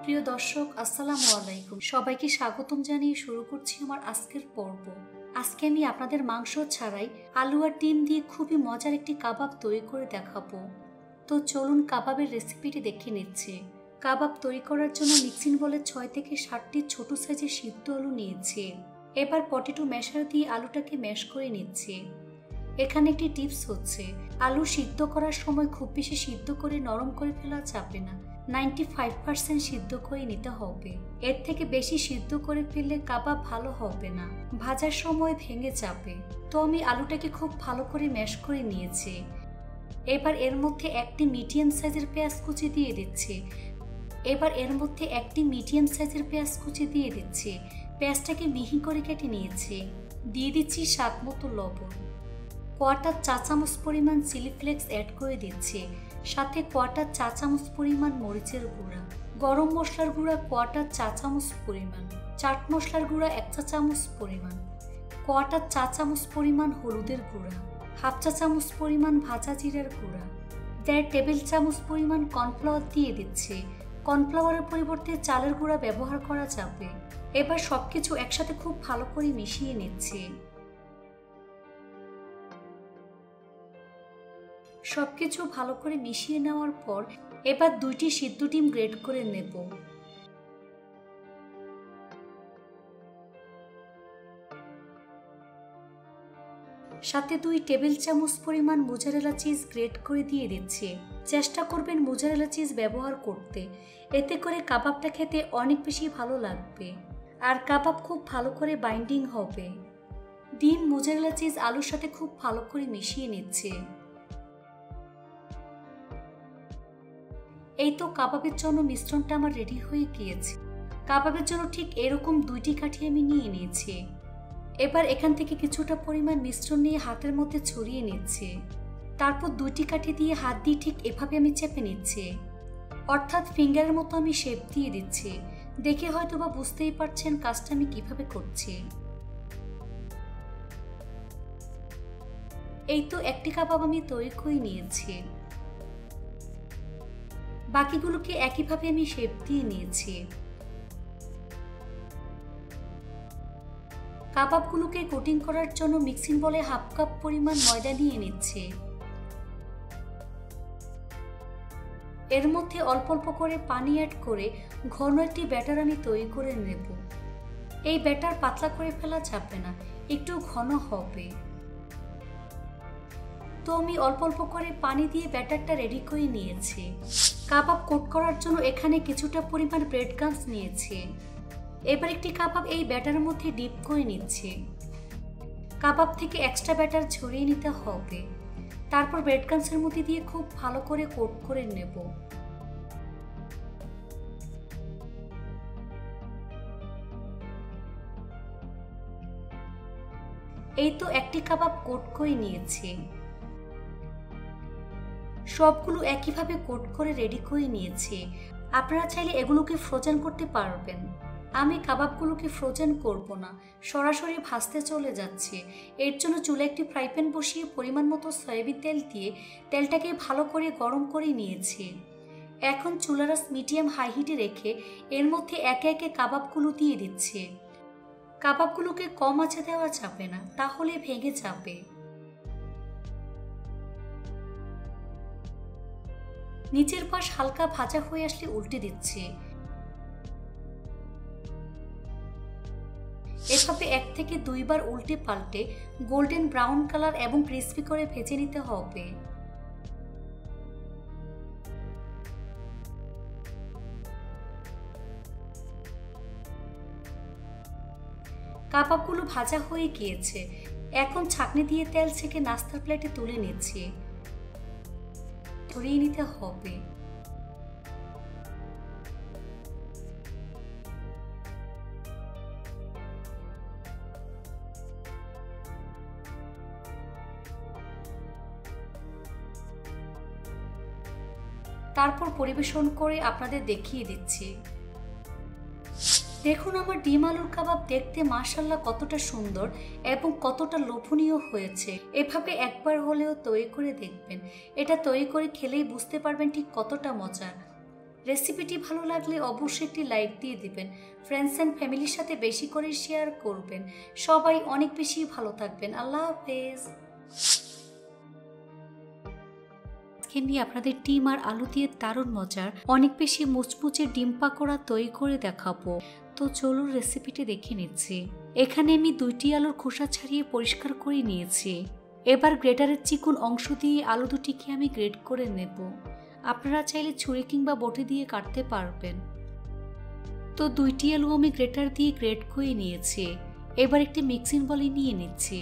প্রিয় দর্শক, আসসালামু আলাইকুম। সবাইকে স্বাগতম জানিয়ে শুরু করছি আমার আজকের পর্ব। আজকে আমি আপনাদের মাংস ছাড়াই আলু আর ডিম দিয়ে খুবই মজার একটি কাবাব তৈরি করে দেখাবো। তো চলুন কাবাবের রেসিপিটি দেখে নিচ্ছে। কাবাব তৈরি করার জন্য মিক্সিং বলে 6 থেকে 7টি ছোট সাইজের সিদ্ধ আলু নিয়েছে। এবার পটেটো ম্যাশার দিয়ে আলুটাকে ম্যাশ করে নিচ্ছে। এখানে একটি টিপস হচ্ছে, আলু সিদ্ধ করার সময় খুব বেশি সিদ্ধ করে নরম করে ফেলা যাবে না। 95% সিদ্ধ করে নিতে হবে। এর থেকে বেশি সিদ্ধ করে ফেললে কাবাব ভালো হবে না, ভাজার সময় ভেঙে যাবে। তো আমি আলুটাকে খুব ভালো করে ম্যাশ করে নিয়েছি। এবার এর মধ্যে একটি মিডিয়াম সাইজের পেঁয়াজ কুচি দিয়ে দিচ্ছি। পেঁয়াজটাকে মিহি করে কেটে নিয়েছি। দিয়ে দিচ্ছি স্বাদ মতো লবণ। 1/4 চা চামচ পরিমাণ চিলি ফ্লেক্স অ্যাড করে দিচ্ছি। সাথে 1/4 চা চামচ পরিমাণ মরিচের গুঁড়া, গরম মশলার গুঁড়া 1/4 চা চামচ পরিমাণ, চাট মশলার গুঁড়া 1 চা চামচ পরিমাণ, 1/4 চা চামচ পরিমাণ হলুদের গুঁড়া, 1/2 চা চামচ পরিমাণ ভাজা জিরার গুঁড়া, 1.5 টেবিল চামচ পরিমাণ কর্নফ্লাওয়ার দিয়ে দিচ্ছি। কর্নফ্লাওয়ারের পরিবর্তে চালের গুঁড়া ব্যবহার করা যাবে। এবার সবকিছু একসাথে খুব ভালো করে মিশিয়ে নিচ্ছি। সবকিছু ভালো করে মিশিয়ে নেওয়ার পর এবার 2টি সিদ্ধ ডিম গ্রেট করে নেব। সাথে 2 টেবিল চামচ পরিমাণ মোজারেলা চিজ গ্রেট করে দিয়ে দিচ্ছি। চেষ্টা করবেন মোজারেলা চিজ ব্যবহার করতে, এতে করে কাবাবটা খেতে অনেক বেশি ভালো লাগবে আর কাবাব খুব ভালো করে বাইন্ডিং হবে। ডিম, মোজারেলা চিজ আলুর সাথে খুব ভালো করে মিশিয়ে নিচ্ছে। এই তো কাবাবের জন্য মিশ্রণটা আমার রেডি হয়ে গিয়েছে। কাবাবের জন্য ঠিক এরকম 2টি কাঠি আমি নিয়ে নিয়েছি। এবার এখান থেকে কিছুটা পরিমাণ মিশ্রণ নিয়ে হাতের মধ্যে ছড়িয়ে নিচ্ছি। তারপর 2টি কাঠি দিয়ে হাত দিয়ে ঠিক এভাবে আমি চেপে নিচ্ছি, অর্থাৎ ফিঙ্গারের মতো আমি শেপ দিয়ে দিচ্ছি। দেখে হয়তো বা বুঝতেই পারছেন কাজটা আমি কিভাবে করছি। এই তো একটি কাবাব আমি তৈরি করে নিয়েছি। বাকিগুলোকে একইভাবে আমি শেপ দিয়ে নিয়েছি। কাবাবগুলোকে কোটিং করার জন্য মিক্সিং বলে 1/2 কাপ পরিমাণ ময়দা নিয়ে নিচ্ছি। এর মধ্যে অল্প অল্প করে পানি অ্যাড করে ঘন একটি ব্যাটার আমি তৈরি করে নেব। এই ব্যাটার পাতলা করে ফেলা যাবে না, একটু ঘন হবে। তো আমি অল্প অল্প করে পানি দিয়ে ব্যাটারটা রেডি করে নিয়েছি। কাবাব কোট করার জন্য এখানে কিছুটা পরিমাণ ব্রেড ক্রাম্বস নিয়েছি। এবার একটি কাবাব এই ব্যাটারের মধ্যে ডিপ করে নিচ্ছি। কাবাব থেকে এক্সট্রা ব্যাটার ছড়িয়ে নিতে হবে। তারপর ব্রেড ক্রাম্বসের মধ্যে দিয়ে খুব ভালো করে কোট করে নেব। এই তো একটি কাবাব কোট করে নিয়েছি। সবগুলো একইভাবে কোট করে রেডি করে নিয়েছি। আপনারা চাইলে এগুলোকে ফ্রোজেন করতে পারবেন। আমি কাবাবগুলোকে ফ্রোজেন করব না, সরাসরি ভাজতে চলে যাচ্ছে। এর জন্য চুলে একটি ফ্রাই প্যান বসিয়ে পরিমাণ মতো সয়াবিন তেল দিয়ে তেলটাকে ভালো করে গরম করে নিয়েছি। এখন চুলার আঁচ মিডিয়াম হাই হিটে রেখে এর মধ্যে একে একে কাবাবগুলো দিয়ে দিচ্ছে। কাবাবগুলোকে কম আঁচে দেওয়া যাবে না, তাহলে ভেঙে যাবে। নিচের পাশ হালকা ভাজা হয়ে আসলে উল্টে দিচ্ছে। এভাবে 1 থেকে 2 বার উল্টে পাল্টে গোল্ডেন ব্রাউন কালার এবং ক্রিস্পি করে ভেজে নিতে হবে। কাবাবগুলো ভাজা হয়ে গিয়েছে। এখন ছাঁকনি দিয়ে তেল ছেঁকে নাস্তার প্লেটে তুলে নিচ্ছি। ছড়িয়ে নিতে হবে। তারপর পরিবেশন করে আপনাদের দেখিয়ে দিচ্ছি। দেখুন আমার ডিম আলুর কাবাব দেখতে মাশাআল্লাহ কতটা সুন্দর এবং কতটা লোভনীয় হয়েছে। এভাবে একবার হলেও তৈরি করে দেখবেন। এটা তৈরি করে খেলেই বুঝতে পারবেন ঠিক কতটা মজার। রেসিপিটি ভালো লাগলে অবশ্যই একটি লাইক দিয়ে দিবেন। ফ্রেন্ডস অ্যান্ড ফ্যামিলির সাথে বেশি করে শেয়ার করবেন। সবাই অনেক বেশি ভালো থাকবেন। আল্লাহ হাফেজ। আজকে নিয়ে আপনাদের ডিম আর আলু দিয়ে দারুণ মজার অনেক বেশি মুচমুচে ডিম পাকোড়া তৈরি করে দেখাবো। তো চলুন রেসিপিটি দেখে নিচ্ছি। এখানে আমি 2টি আলুর খোসা ছাড়িয়ে পরিষ্কার করে নিয়েছি। এবার গ্রেটারের চিকন অংশ দিয়ে আলু দুটিকে আমি গ্রেট করে নেব। আপনারা চাইলে ছুরি কিংবা বটি দিয়ে কাটতে পারবেন। তো 2টি আলু আমি গ্রেটার দিয়ে গ্রেট করে নিয়েছি। এবার একটি মিক্সিং বলে নিয়ে নিচ্ছি।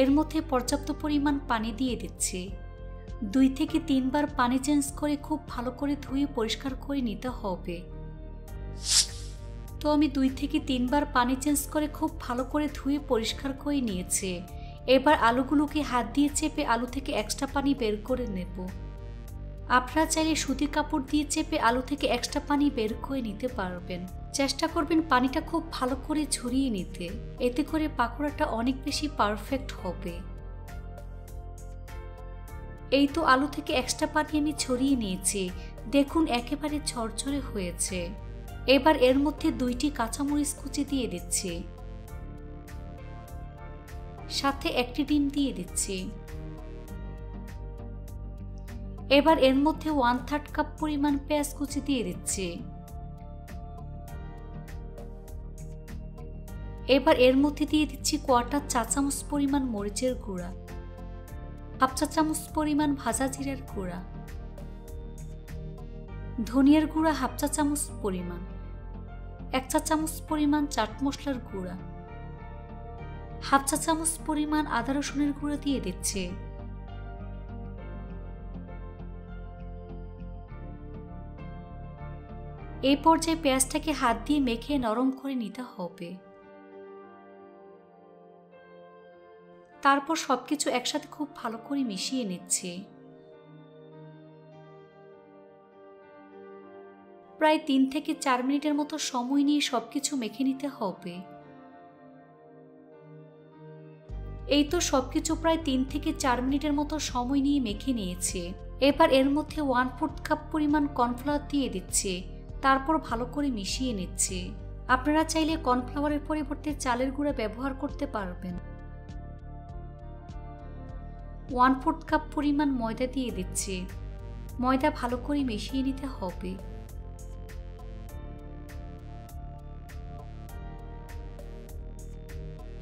এর মধ্যে পর্যাপ্ত পরিমাণ পানি দিয়ে দিচ্ছি। 2 থেকে 3 বার পানি চেঞ্জ করে খুব ভালো করে ধুয়ে পরিষ্কার করে নিতে হবে। তো আমি 2 থেকে 3 বার পানি চেঞ্জ করে খুব ভালো করে ধুয়ে পরিষ্কার করে নিয়েছি। এবার আলুগুলোকে হাত দিয়ে চেপে আলু থেকে এক্সট্রা পানি বের করে নেব। আপনারা চাইলে সুতির কাপড় দিয়ে চেপে আলু থেকে এক্সট্রা পানি বের করে নিতে পারবেন। চেষ্টা করবেন পানিটা খুব ভালো করে ঝরিয়ে নিতে, এতে করে পাকোড়াটা অনেক বেশি পারফেক্ট হবে। এই তো আলু থেকে এক্সট্রা পানি আমি ছড়িয়ে নিয়েছি। দেখুন একেবারে ঝরঝরে হয়েছে। এবার এর মধ্যে 2টি কাঁচামরিচ কুচি দিয়ে দিচ্ছি, সাথে একটি ডিম দিয়ে দিচ্ছি। এবার এর মধ্যে 1/3 কাপ পরিমাণ পেঁয়াজ কুচি দিয়ে দিচ্ছি। এবার এর মধ্যে দিয়ে দিচ্ছি 1/4 চা চামচ পরিমাণ মরিচের গুঁড়া, 1/2 চা চামচ পরিমাণ ভাজা জিরার গুঁড়া, ধনিয়ার গুঁড়া 1/2 চা চামচ পরিমাণ, 1 চা চামচ পরিমাণ চাট মশলার গুঁড়া, 1/2 চা চামচ পরিমাণ আদা রসুনের গুঁড়া দিয়ে দিচ্ছে। এই পর্যায়ে পেঁয়াজটাকে হাত দিয়ে মেখে নরম করে নিতে হবে। তারপর সবকিছু একসাথে খুব ভালো করে মিশিয়ে নিচ্ছি। প্রায় 3 থেকে 4 মিনিটের মতো সময় নিয়ে সবকিছু মেখে নিতে হবে। এই তো সবকিছু প্রায় 3 থেকে 4 মিনিটের মতো সময় নিয়ে মেখে নিয়েছি। এবার এর মধ্যে 1/4 কাপ পরিমাণ কর্নফ্লাওয়ার দিয়ে দিচ্ছি। তারপর ভালো করে মিশিয়ে নিচ্ছি। আপনারা চাইলে কর্নফ্লাওয়ারের পরিবর্তে চালের গুঁড়া ব্যবহার করতে পারবেন। 1/4 কাপ পরিমাণ ময়দা দিয়ে দিচ্ছি। ময়দা ভালো করে মিশিয়ে নিতে হবে।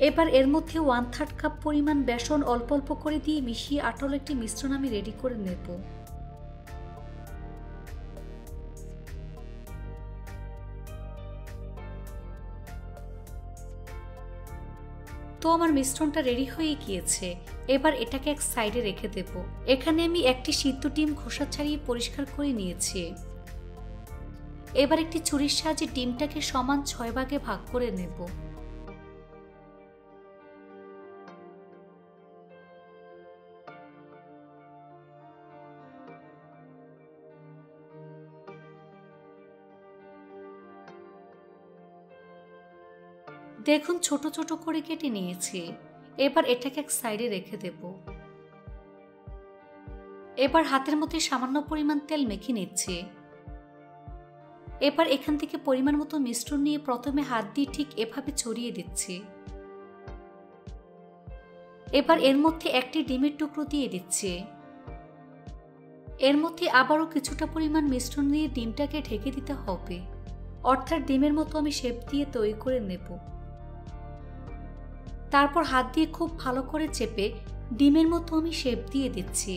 এবার এর মধ্যে 1/3 কাপ পরিমাণ বেসন অল্প অল্প করে দিয়ে মিশিয়ে আঁটল একটি মিশ্রণ আমি রেডি করে নেব। তো আমার মিশ্রণটা রেডি হয়ে গিয়েছে। এবার এটাকে এক সাইডে রেখে দেব। এখানে আমি একটি সিদ্ধ ডিম খোসা ছাড়িয়ে পরিষ্কার করে নিয়েছি। এবার একটি ছুরির সাহায্যে ডিমটাকে সমান 6 ভাগে ভাগ করে নেব। দেখুন ছোট ছোট করে কেটে নিয়েছি। এবার এটাকে এক সাইডে রেখে দেব। এবার হাতের মধ্যে সামান্য পরিমাণ তেল মেখে নিচ্ছি। এবার এখান থেকে পরিমাণ মতো মিশ্রণ নিয়ে প্রথমে হাত দিয়ে ঠিক এভাবে ছড়িয়ে দিচ্ছি। এবার এর মধ্যে একটি ডিমের টুকরো দিয়ে দিচ্ছি। এর মধ্যে আবারও কিছুটা পরিমাণ মিশ্রণ দিয়ে ডিমটাকে ঢেকে দিতে হবে, অর্থাৎ ডিমের মতো আমি শেপ দিয়ে তৈরি করে নেব। তারপর হাত দিয়ে খুব ভালো করে চেপে ডিমের মতো আমি শেপ দিয়ে দিচ্ছি।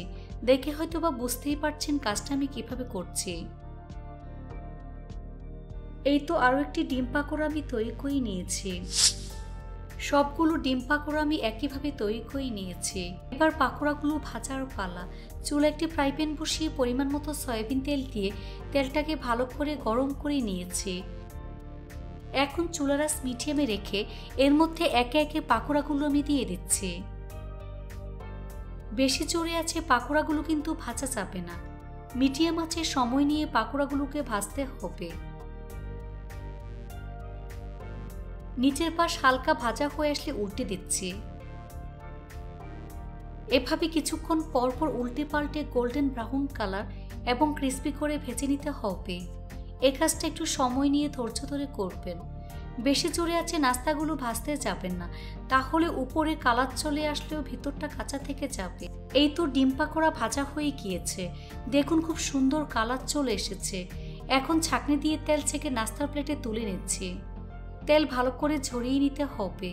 দেখে হয়তো বা বুঝতেই পারছেন কাজটা আমি কিভাবে করছি। এই তো আরো একটি ডিম পাকোড়া আমি তৈরি করে নিয়েছি। সবগুলো ডিম পাকোড়া আমি একইভাবে তৈরি করে নিয়েছি। এবার পাকোড়াগুলো ভাজার পালা। চুলা একটি ফ্রাই প্যান বসিয়ে পরিমাণ মতো সয়াবিন তেল দিয়ে তেলটাকে ভালো করে গরম করে নিয়েছি। এখন চুলার আঁচ মিডিয়ামে রেখে এর মধ্যে একে একে পাকোড়াগুলো আমি দিয়ে দিচ্ছি। বেশি জোরে আছে পাকোড়াগুলো কিন্তু ভাজা যাবে না। মিডিয়াম আঁচে সময় নিয়ে পাকোড়াগুলোকে ভাজতে হবে। নিচের পাশ হালকা ভাজা হয়ে আসলে উল্টে দিচ্ছি। এভাবে কিছুক্ষণ পর পর উল্টে পাল্টে গোল্ডেন ব্রাউন কালার এবং ক্রিস্পি করে ভেজে নিতে হবে। এই কাজটা একটু সময় নিয়ে ধৈর্য ধরে করবেন। বেশি জোরে আছে নাস্তাগুলো ভাজতে যাবেন না, তাহলে উপরে কালার চলে আসলেও ভিতরটা কাঁচা থেকে যাবে। এই তো ডিম পাকোড়া ভাজা হয়ে গিয়েছে, দেখুন খুব সুন্দর কালার চলে এসেছে। এখন ছাঁকনি দিয়ে তেল ছেঁকে নাস্তার প্লেটে তুলে নিচ্ছি। তেল ভালো করে ঝরিয়ে নিতে হবে।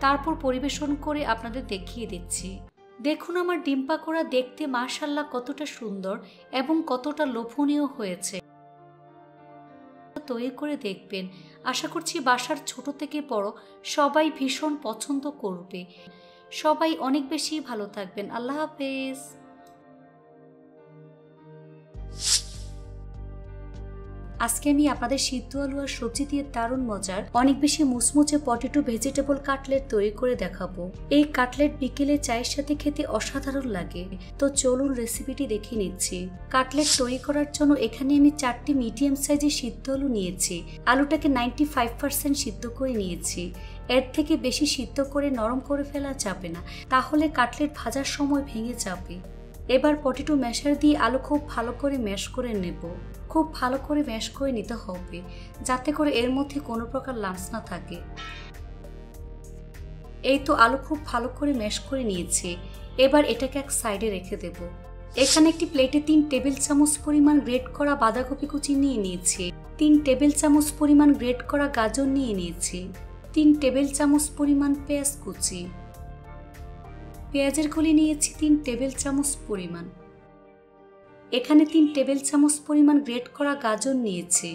তারপর পরিবেশন করে আপনাদের দেখিয়ে দিচ্ছি। দেখুন আমার ডিম পাকোড়া দেখতে মাশাআল্লাহ কতটা সুন্দর এবং কতটা লোভনীয় হয়েছে। তৈরি করে দেখবেন, আশা করছি বাসার ছোট থেকে বড় সবাই ভীষণ পছন্দ করবে। সবাই অনেক বেশি ভালো থাকবেন। আল্লাহ হাফেজ। আজকে আমি আপনাদের সিদ্ধ আলু আর সবজি দিয়ে দারুণ মজার অনেক বেশি মুচমুচে পটেটো ভেজিটেবল কাটলেট তৈরি করে দেখাবো। এই কাটলেট বিকেলে চায়ের সাথে খেতে অসাধারণ লাগে। তো চলুন রেসিপিটি দেখে নিচ্ছি। কাটলেট তৈরি করার জন্য এখানে আমি 4টি মিডিয়াম সাইজের সিদ্ধ আলু নিয়েছি। আলুটাকে 95% সিদ্ধ করে নিয়েছি। এর থেকে বেশি সিদ্ধ করে নরম করে ফেলা যাবে না, তাহলে কাটলেট ভাজার সময় ভেঙে যাবে। এবার পটেটো ম্যাশার দিয়ে আলু খুব ভালো করে ম্যাশ করে নেব। খুব ভালো করে ম্যাশ করে নিতে হবে, যাতে করে এর মধ্যে কোনো প্রকার লাম্পস না থাকে। এই তো আলু খুব ভালো করে ম্যাশ করে নিয়েছি। এবার এটাকে এক সাইডে রেখে দেব। এখানে একটি প্লেটে 3 টেবিল চামচ পরিমাণ গ্রেট করা বাঁধাকপি কুচি নিয়ে নিয়েছি। 3 টেবিল চামচ পরিমাণ গ্রেট করা গাজর নিয়ে নিয়েছি। 3 টেবিল চামচ পরিমাণ পেঁয়াজ কুচি। পেঁয়াজের কলি নিয়েছি 3 টেবিল চামচ পরিমাণ। এখানে 3 টেবিল চামচ পরিমাণ গ্রেট করা গাজর নিয়েছি।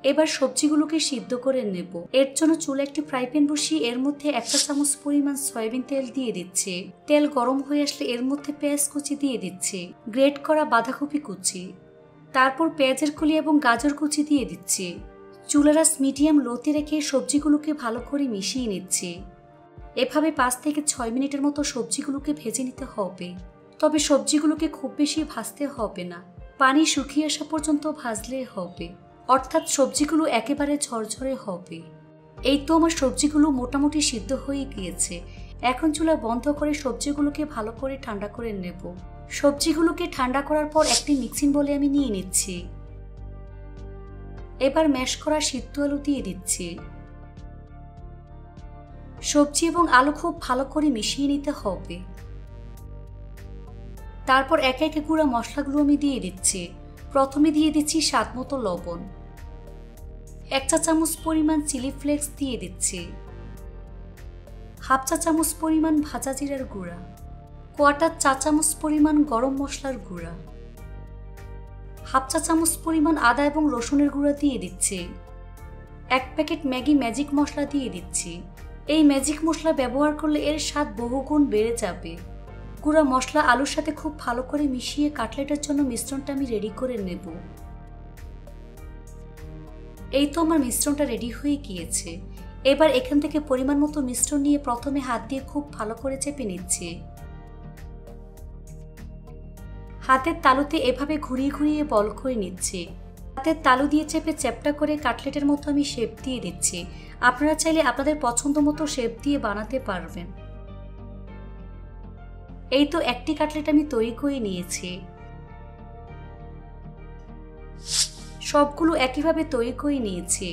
এবার সবজিগুলোকে সিদ্ধ করে নেব। এর জন্য চুলে একটি ফ্রাই প্যান বসিয়ে এর মধ্যে 1 চামচ পরিমাণ সয়াবিন তেল দিয়ে দিচ্ছি। তেল গরম হয়ে আসলে এর মধ্যে পেঁয়াজ কুচি দিয়ে দিচ্ছি, গ্রেট করা বাঁধাকপি কুচি, তারপর পেঁয়াজের কলি এবং গাজর কুচি দিয়ে দিচ্ছি। চুলার আঁচ মিডিয়াম লোতে রেখে সবজিগুলোকে ভালো করে মিশিয়ে নিচ্ছি। এভাবে 5 থেকে 6 মিনিটের মতো সবজিগুলোকে ভেজে নিতে হবে। তবে সবজিগুলোকে খুব বেশি ভাজতে হবে না, পানি শুকিয়ে আসা পর্যন্ত ভাজলে হবে, অর্থাৎ সবজিগুলো একেবারে ঝরঝরে হবে। এই তো আমার সবজিগুলো মোটামুটি সিদ্ধ হয়ে গিয়েছে। এখন চুলা বন্ধ করে সবজিগুলোকে ভালো করে ঠান্ডা করে নেব। সবজিগুলোকে ঠান্ডা করার পর একটি মিক্সিং বলে আমি নিয়ে নিচ্ছি। এবার ম্যাশ করা সিদ্ধ আলু দিয়ে দিচ্ছি। সবজি এবং আলু খুব ভালো করে মিশিয়ে নিতে হবে। তারপর একে একে গুঁড়া মশলাগুলো আমি দিয়ে দিচ্ছি। প্রথমে দিয়ে দিচ্ছি স্বাদমতো লবণ, 1 চা চামচ পরিমাণ চিলি ফ্লেক্স দিয়ে দিচ্ছি, 1/2 চা চামচ পরিমাণ ভাজা জিরার গুঁড়া, 1/4 চা চামচ পরিমাণ গরম মশলার গুঁড়া, 1/2 চা চামচ পরিমাণ আদা এবং রসুনের গুঁড়া দিয়ে দিচ্ছি। 1 প্যাকেট ম্যাগি ম্যাজিক মশলা দিয়ে দিচ্ছি। এই ম্যাজিক মশলা ব্যবহার করলে এর স্বাদ বহুগুণ বেড়ে যাবে। গুঁড়া মশলা আলুর সাথে খুব ভালো করে মিশিয়ে কাটলেটের জন্য মিশ্রণটা আমি রেডি করে নেব। এই তো আমার মিশ্রণটা রেডি হয়ে গিয়েছে। এবার এখান থেকে পরিমাণ মতো মিশ্রণ নিয়ে প্রথমে হাত দিয়ে খুব ভালো করে চেপে নিচ্ছি। হাতের তালুতে এভাবে ঘুরিয়ে ঘুরিয়ে বল করে নিচ্ছি। হাতের তালু দিয়ে চেপে চ্যাপটা করে কাটলেটের মতো আমি শেপ দিয়ে দিচ্ছি। আপনারা চাইলে আপনাদের পছন্দ মতো শেপ দিয়ে বানাতে পারবেন। এই তো একটি কাটলেট আমি তৈরি করে নিয়েছি। সবগুলো একইভাবে তৈরি করে নিয়েছি।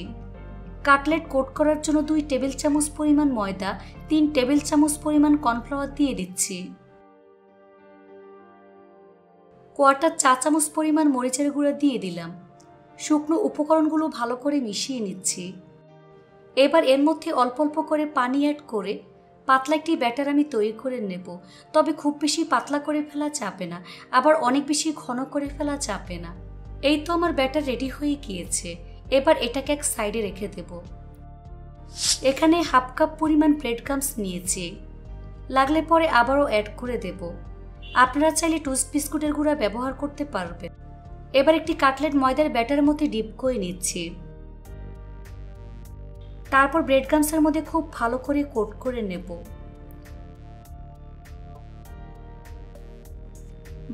কাটলেট কোট করার জন্য 2 টেবিল চামচ পরিমাণ ময়দা, 3 টেবিল চামচ পরিমাণ কর্নফ্লাওয়ার দিয়ে দিচ্ছি। 1/4 চা চামচ পরিমাণ মরিচের গুঁড়া দিয়ে দিলাম। শুকনো উপকরণগুলো ভালো করে মিশিয়ে নিচ্ছি। এবার এর মধ্যে অল্প অল্প করে পানি অ্যাড করে পাতলা একটি ব্যাটার আমি তৈরি করে নেব। তবে খুব বেশি পাতলা করে ফেলা যাবে না, আবার অনেক বেশি ঘন করে ফেলা যাবে না। এই তো আমার ব্যাটার রেডি হয়ে গিয়েছে। এবার এটাকে এক সাইডে রেখে দেব। এখানে 1/2 কাপ পরিমাণ ব্রেড ক্রাম্বস নিয়েছি, লাগলে পরে আবারও অ্যাড করে দেব। আপনারা চাইলে টোস্ট বিস্কুটের গুঁড়া ব্যবহার করতে পারবেন। এবার একটি কাটলেট ময়দার ব্যাটারের মধ্যে ডিপ করে নিচ্ছি। তারপর ব্রেড ক্রাম্বসের মধ্যে খুব ভালো করে কোট করে নেব।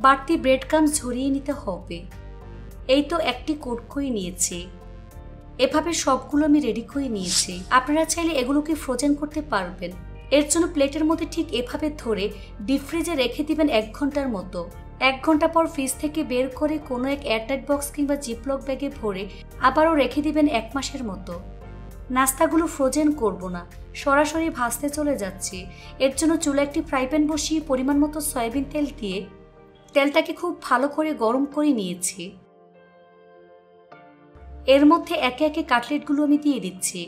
বাড়তি ব্রেড ক্রাম্বস ঝরিয়ে নিতে হবে। এই তো একটি কোট করে নিয়েছি। এভাবে সবগুলো আমি রেডি করে নিয়েছি। আপনারা চাইলে এগুলোকে ফ্রোজেন করতে পারবেন। এর জন্য প্লেটের মধ্যে ঠিক এভাবে ধরে ডিপ ফ্রিজে রেখে দিবেন 1 ঘন্টার মতো। 1 ঘন্টা পর ফ্রিজ থেকে বের করে কোনো এক এয়ারটাইট বক্স কিংবা জিপলক ব্যাগে ভরে আবারও রেখে দিবেন 1 মাসের মতো। নাস্তাগুলো ফ্রোজেন করব না, সরাসরি ভাজতে চলে যাচ্ছি। এর জন্য চুলায় একটি ফ্রাই প্যান বসিয়ে পরিমাণ মতো সয়াবিন তেল দিয়ে তেলটাকে খুব ভালো করে গরম করে নিয়েছি। এর মধ্যে একে একে কাটলেটগুলো আমি দিয়ে দিচ্ছি।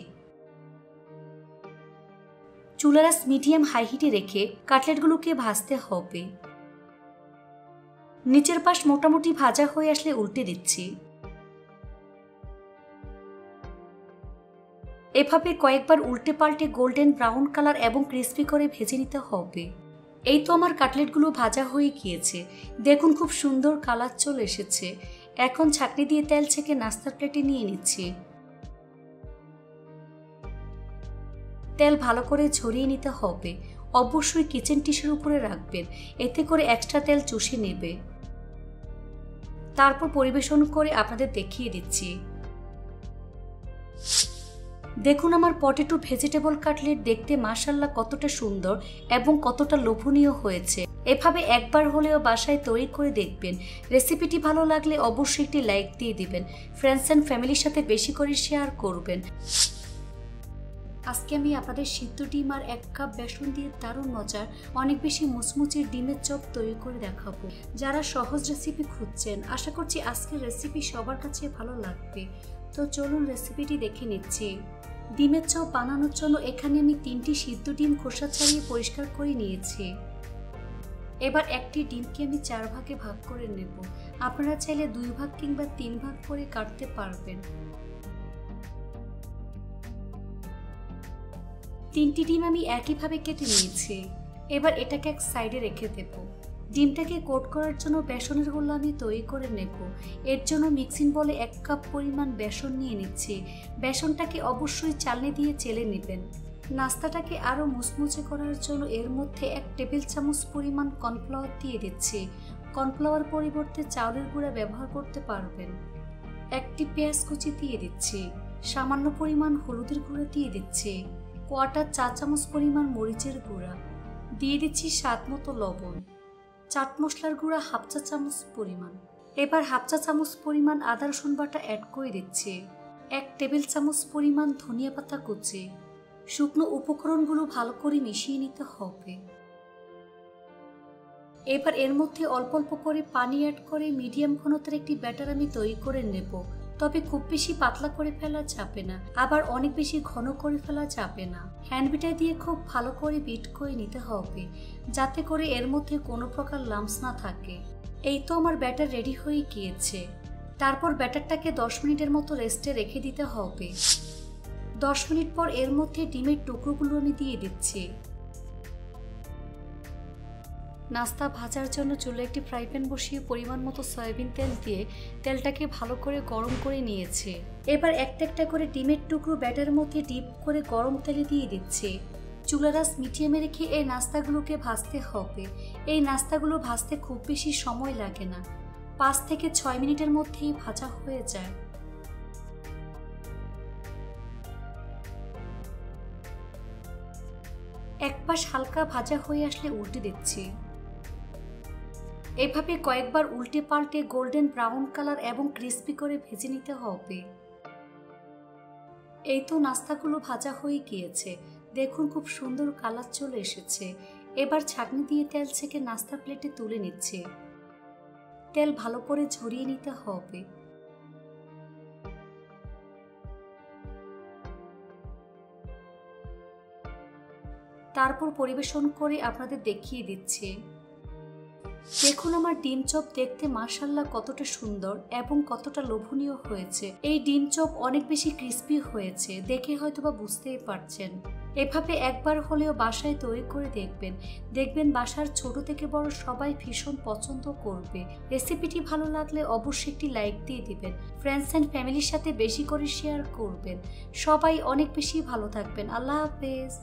চুলার আঁচ মিডিয়াম হাই হিটে রেখে কাটলেটগুলোকে ভাজতে হবে। নিচের পাশ মোটামুটি ভাজা হয়ে আসলে উল্টে দিচ্ছি। এভাবে কয়েকবার উল্টে পাল্টে গোল্ডেন ব্রাউন কালার এবং ক্রিস্পি করে ভেজে নিতে হবে। এই তো আমার কাটলেটগুলো ভাজা হয়ে গিয়েছে। দেখুন খুব সুন্দর কালার চলে এসেছে। এখন ছাঁকনি দিয়ে তেল ছেঁকে নাস্তার প্লেটে নিয়ে নিচ্ছি। তেল ভালো করে ঝরিয়ে নিতে হবে। অবশ্যই কিচেন টিস্যুর উপরে রাখবেন, এতে করে এক্সট্রা তেল চুষে নেবে। তারপর পরিবেশন করে আপনাদের দেখিয়ে দিচ্ছি। দেখুন আমার পটেটো ভেজিটেবল কাটলেট দেখতে মাশাআল্লাহ কতটা সুন্দর এবং কতটা লোভনীয় হয়েছে। এভাবে একবার হলেও বাসায় তৈরি করে দেখবেন। রেসিপিটি ভালো লাগলে অবশ্যই একটি লাইক দিয়ে দিবেন। ফ্রেন্ডস অ্যান্ড ফ্যামিলির সাথে বেশি করে শেয়ার করবেন। আজকে আমি আপনাদের সিদ্ধ ডিম আর 1 কাপ বেসন দিয়ে দারুণ মজার অনেক বেশি মুচমুচের ডিমের চপ তৈরি করে দেখাবো। যারা সহজ রেসিপি খুঁজছেন, আশা করছি আজকের রেসিপি সবার কাছে ভালো লাগবে। তো চলুন রেসিপিটি দেখে নিচ্ছি। ডিমের চপ বানানোর জন্য এখানে আমি 3টি সিদ্ধ ডিম খোসা ছাড়িয়ে পরিষ্কার করে নিয়েছি। এবার একটি ডিমকে আমি 4 ভাগে ভাগ করে নেব। আপনারা চাইলে 2 ভাগ কিংবা 3 ভাগ করে কাটতে পারবেন। 3টি ডিম আমি একইভাবে কেটে নিয়েছি। এবার এটাকে এক সাইডে রেখে দেব। ডিমটাকে কোট করার জন্য বেসনের গোলা আমি তৈরি করে নেব। এর জন্য মিক্সিং বলে 1 কাপ পরিমাণ বেসন নিয়ে নিচ্ছি। বেসনটাকে অবশ্যই চালনি দিয়ে চেলে নেবেন। নাস্তাটাকে আরও মুচমুচে করার জন্য এর মধ্যে 1 টেবিল চামচ পরিমাণ কর্নফ্লাওয়ার দিয়ে দিচ্ছি। কর্নফ্লাওয়ার পরিবর্তে চাউলের গুঁড়া ব্যবহার করতে পারবেন। 1টি পেঁয়াজ কুচি দিয়ে দিচ্ছি। সামান্য পরিমাণ হলুদের গুঁড়া দিয়ে দিচ্ছি। 1/4 চা চামচ পরিমাণ মরিচের গুঁড়া দিয়ে দিচ্ছি। স্বাদ মতো লবণ। চাট মশলার গুঁড়া 1/2 চা চামচ পরিমাণ। এবার 1/2 চা চামচ পরিমাণ আদা রসুন বাটা অ্যাড করে দিচ্ছি। 1 টেবিল চামচ পরিমাণ ধনিয়া পাতা কুচি। শুকনো উপকরণগুলো ভালো করে মিশিয়ে নিতে হবে। এবার এর মধ্যে অল্প অল্প করে পানি অ্যাড করে মিডিয়াম ঘনত্বের একটি ব্যাটার আমি তৈরি করে নেব। তবে খুব বেশি পাতলা করে ফেলা যাবে না, আবার অনেক বেশি ঘন করে ফেলা যাবে না। হ্যান্ড বিটার দিয়ে খুব ভালো করে বিট করে নিতে হবে, যাতে করে এর মধ্যে কোনো প্রকার লাম্পস না থাকে। এই তো আমার ব্যাটার রেডি হয়ে গিয়েছে। তারপর ব্যাটারটাকে 10 মিনিটের মতো রেস্টে রেখে দিতে হবে। 10 মিনিট পর এর মধ্যে ডিমের টুকরোগুলো আমি দিয়ে দিচ্ছি। নাস্তা ভাজার জন্য চুলায় একটি ফ্রাই প্যান বসিয়ে পরিমাণ মতো সয়াবিন তেল দিয়ে তেলটাকে ভালো করে গরম করে নিয়েছে। এবার একটা একটা করে ডিমের টুকরো ব্যাটারের মধ্যে ডিপ করে গরম তেলে দিয়ে দিচ্ছে। চুলার আঁচ মিডিয়ামে রেখে এই নাস্তাগুলোকে ভাজতে হবে। এই নাস্তাগুলো ভাজতে খুব বেশি সময় লাগে না, 5 থেকে 6 মিনিটের মধ্যেই ভাজা হয়ে যায়। এক পাশ হালকা ভাজা হয়ে আসলে উল্টে দিচ্ছি। এভাবে কয়েকবার উল্টে পাল্টে গোল্ডেন ব্রাউন কালার এবং ক্রিস্পি করে ভেজে নিতে হবে। এই তো নাস্তাগুলো ভাজা হয়ে গিয়েছে। দেখুন খুব সুন্দর কালার চলে এসেছে। এবার ছাঁকনি দিয়ে তেল ছেঁকে নাস্তা প্লেটে তুলে নিচ্ছে। তেল ভালো করে ঝরিয়ে নিতে হবে। তারপর পরিবেশন করে আপনাদের দেখিয়ে দিচ্ছি। দেখুন আমার ডিম চপ দেখতে মাশাআল্লাহ কতটা সুন্দর এবং কতটা লোভনীয় হয়েছে। এই ডিম চপ অনেক বেশি ক্রিস্পি হয়েছে, দেখে হয়তোবা বুঝতেই পারছেন। এভাবে একবার হলেও বাসায় তৈরি করে দেখবেন বাসার ছোট থেকে বড় সবাই ভীষণ পছন্দ করবে। রেসিপিটি ভালো লাগলে অবশ্যই একটি লাইক দিয়ে দিবেন। ফ্রেন্ডস অ্যান্ড ফ্যামিলির সাথে বেশি করে শেয়ার করবেন। সবাই অনেক বেশি ভালো থাকবেন। আল্লাহ হাফেজ।